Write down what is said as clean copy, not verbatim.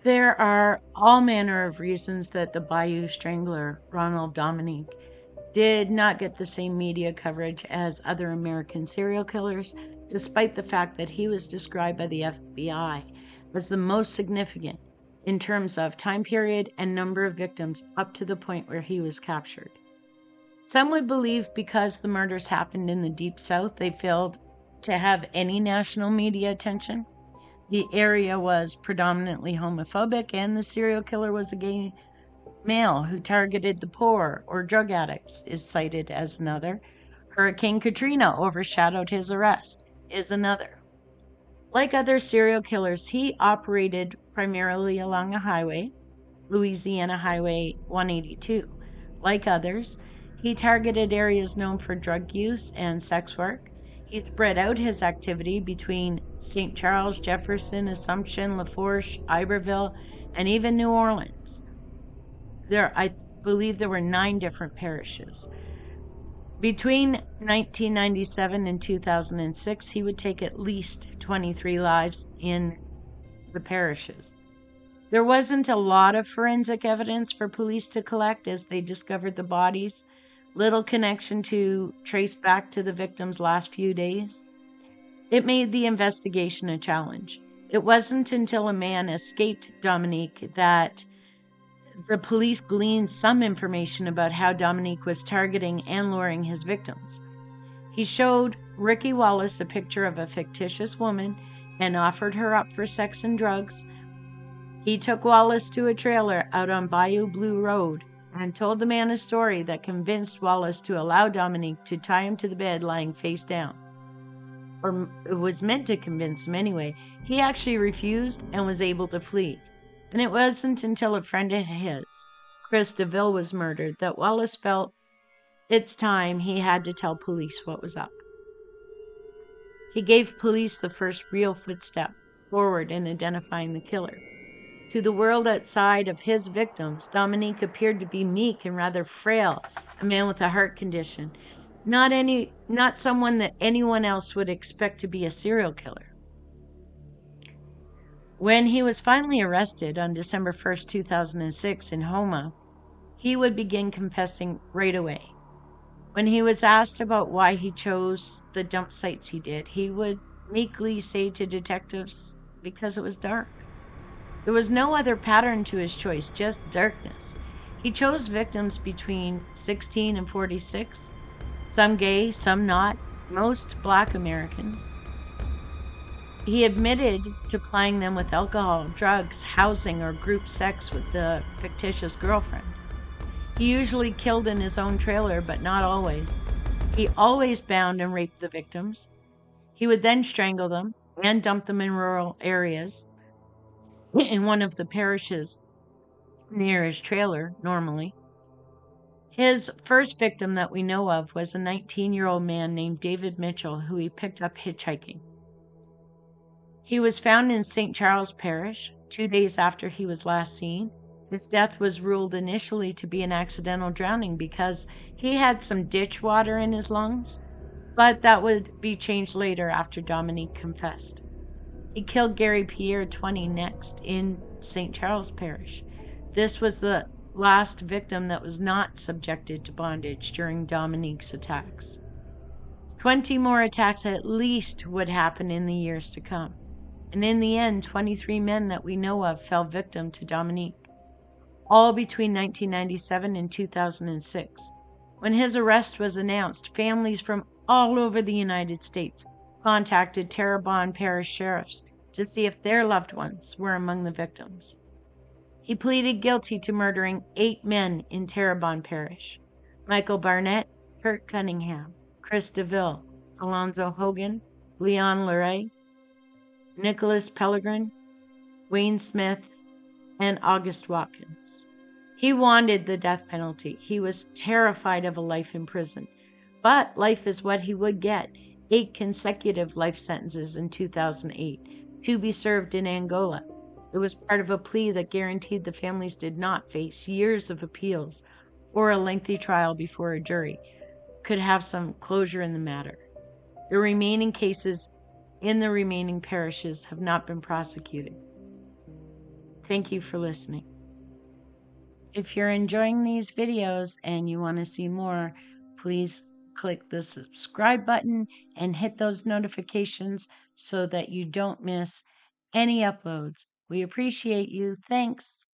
There are all manner of reasons that the Bayou Strangler, Ronald Dominique, did not get the same media coverage as other American serial killers, despite the fact that he was described by the FBI as the most significant in terms of time period and number of victims up to the point where he was captured. Some would believe because the murders happened in the Deep South, they failed to have any national media attention. The area was predominantly homophobic, and the serial killer was a gay male who targeted the poor or drug addicts, is cited as another. Hurricane Katrina overshadowed his arrest, is another. Like other serial killers, he operated primarily along a highway, Louisiana Highway 182. Like others, he targeted areas known for drug use and sex work. He spread out his activity between St. Charles, Jefferson, Assumption, Lafourche, Iberville, and even New Orleans. I believe there were 9 different parishes. Between 1997 and 2006, he would take at least 23 lives in the parishes. There wasn't a lot of forensic evidence for police to collect as they discovered the bodies. Little connection to trace back to the victim's last few days. It made the investigation a challenge. It wasn't until a man escaped Dominique that the police gleaned some information about how Dominique was targeting and luring his victims. He showed Ricky Wallace a picture of a fictitious woman and offered her up for sex and drugs. He took Wallace to a trailer out on Bayou Blue Road and told the man a story that convinced Wallace to allow Dominique to tie him to the bed lying face down. Or it was meant to convince him anyway. He actually refused and was able to flee. And it wasn't until a friend of his, Chris DeVille, was murdered that Wallace felt it's time he had to tell police what was up. He gave police the first real footstep forward in identifying the killer. To the world outside of his victims, Dominique appeared to be meek and rather frail, a man with a heart condition, not someone that anyone else would expect to be a serial killer. When he was finally arrested on December 1st, 2006 in Houma, he would begin confessing right away. When he was asked about why he chose the dump sites he did, he would meekly say to detectives, because it was dark. There was no other pattern to his choice, just darkness. He chose victims between 16 and 46, some gay, some not, most Black Americans. He admitted to plying them with alcohol, drugs, housing, or group sex with the fictitious girlfriend. He usually killed in his own trailer, but not always. He always bound and raped the victims. He would then strangle them and dump them in rural areas in one of the parishes near his trailer, normally. His first victim that we know of was a 19-year-old man named David Mitchell, who he picked up hitchhiking. He was found in St. Charles Parish 2 days after he was last seen. His death was ruled initially to be an accidental drowning because he had some ditch water in his lungs, but that would be changed later after Dominique confessed. He killed Gary Pierre 20 next in St. Charles Parish. This was the last victim that was not subjected to bondage during Dominique's attacks. 20 more attacks at least would happen in the years to come. And in the end, 23 men that we know of fell victim to Dominique, all between 1997 and 2006. When his arrest was announced, families from all over the United States contacted Terrebonne Parish sheriffs to see if their loved ones were among the victims. He pleaded guilty to murdering 8 men in Terrebonne Parish: Michael Barnett, Kurt Cunningham, Chris DeVille, Alonzo Hogan, Leon Leray, Nicholas Pellegrin, Wayne Smith, and August Watkins. He wanted the death penalty. He was terrified of a life in prison. But life is what he would get: 8 consecutive life sentences in 2008, to be served in Angola. It was part of a plea that guaranteed the families did not face years of appeals or a lengthy trial before a jury could have some closure in the matter. The remaining cases in the remaining parishes have not been prosecuted. Thank you for listening. If you're enjoying these videos and you want to see more, please click the subscribe button and hit those notifications so that you don't miss any uploads. We appreciate you. Thanks.